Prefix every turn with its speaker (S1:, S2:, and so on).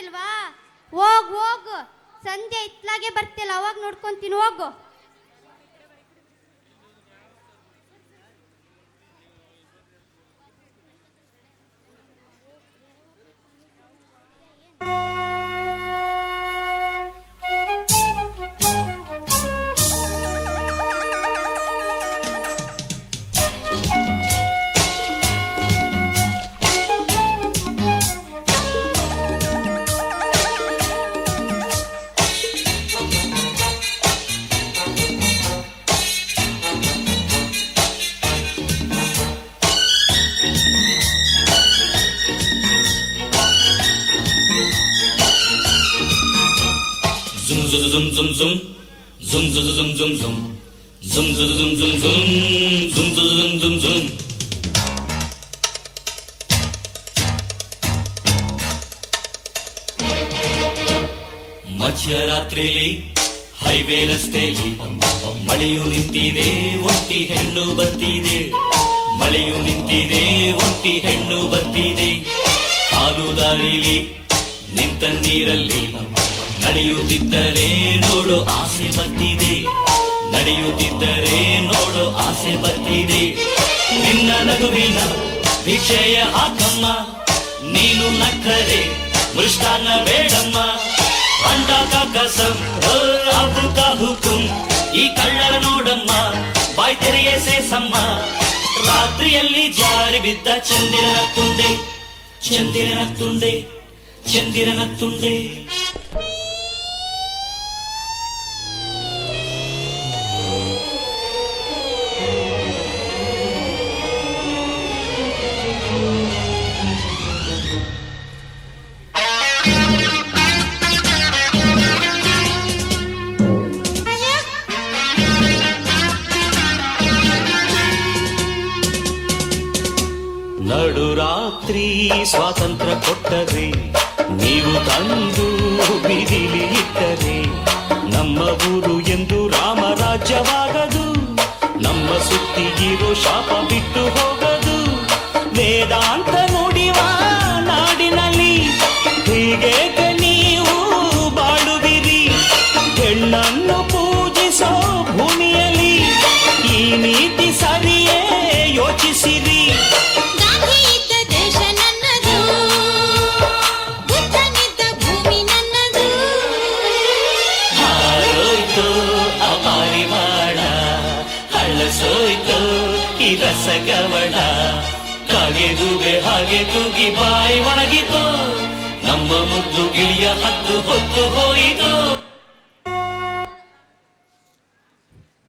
S1: ಬರ್ತಿಲ್ವಾ? ಹೋಗ್ ಹೋಗು, ಸಂಜೆ ಇತ್ಲಾಗೆ ಬರ್ತಿಲ್ಲ, ಅವಾಗ ನೋಡ್ಕೊಂತೀನಿ ಹೋಗು.
S2: zum zum zum zum zum zum zum zum zum zum zum zum zum zum zum zum ಮಧ್ಯರಾತ್ರಿಲಿ ಹೈವೇ ರಸ್ತೆಯಲ್ಲಿ ಮಳೆಯು ನಿಂತಿದೆ, ಒಂಟಿ ಹೆಣ್ಣು ಬರ್ತಿದೆ. ಮಳೆಯು ನಿಂತಿದೆ, ಒಂಟಿ ಹೆಣ್ಣು ಬರ್ತಿದೆ. ಹಾಲು ದಾರಿಲಿ ನಿಂತ ನೀರಲ್ಲಿ ನಡೆಯುತ್ತಿದ್ದರೆ ನೋಡು ಆಸೆ ಬರ್ತಿದೆ. ನಡೆಯುತ್ತಿದ್ದರೆ ನೋಡು ಆಸೆ ಬರ್ತಿದೆ. ನಿನ್ನ ನಗುವಿನ ವಿಷಯ ಹಾಕಮ್ಮ, ನೀನು ನಕ್ಕರೆ ಮೃಷ್ಟಾನ್ನ ಬೇಡಮ್ಮ. ಅಂಡ ಕಸಂ ಅಬು ಕಾ ಹುಕುಂ, ಈ ಕಳ್ಳರ ನೋಡಮ್ಮ, ಬಾಯ್ ತೆರೆಯೇ ಸೇಸಮ್ಮ. ರಾತ್ರಿಯಲ್ಲಿ ಜಾರಿ ಬಿದ್ದ ಚಂದಿರನ ತುಂಡೆ, ಚಂದಿರನ ತುಂಡೆ, ಚಂದಿರನ ತುಂಡೆ. ನಡು ರಾತ್ರಿ ಸ್ವಾತಂತ್ರ್ಯ ಕೊಟ್ಟರೆ, ನೀವು ತಂದು ಬೀದಿಲಿ ಇಟ್ಟರೆ, ನಮ್ಮ ಊರು ಎಂದು ರಾಮರಾಜ್ಯವಾಗದು. ನಮ್ಮ ಸುತ್ತಿಗಿರೋ ಶಾಪ ಬಿಟ್ಟು ಹೋಗದು. ವೇದಾಂತ ನುಡಿವ ನಾಡಿನಲ್ಲಿ ಹೀಗೆ ನೀವು ಬಾಳುವಿರಿ. ಹೆಣ್ಣನ್ನು ಪೂಜಿಸೋ ಭೂಮಿಯಲ್ಲಿ ಈ ನೀತಿ ಸರಿಯೇ ಯೋಚಿಸಿರಿ. ಸೋಯ್ತು ಈ ರಸಗವಳ, ಕಾಗೆದುವೆ ಹಾಗೆ ತೂಗಿ ಬಾಯಿ ಒಣಗಿತು. ನಮ್ಮ ಮುದ್ದು ಗಿಳಿಯ ಹತ್ತು ಹೊತ್ತು ಹೋಯಿತು.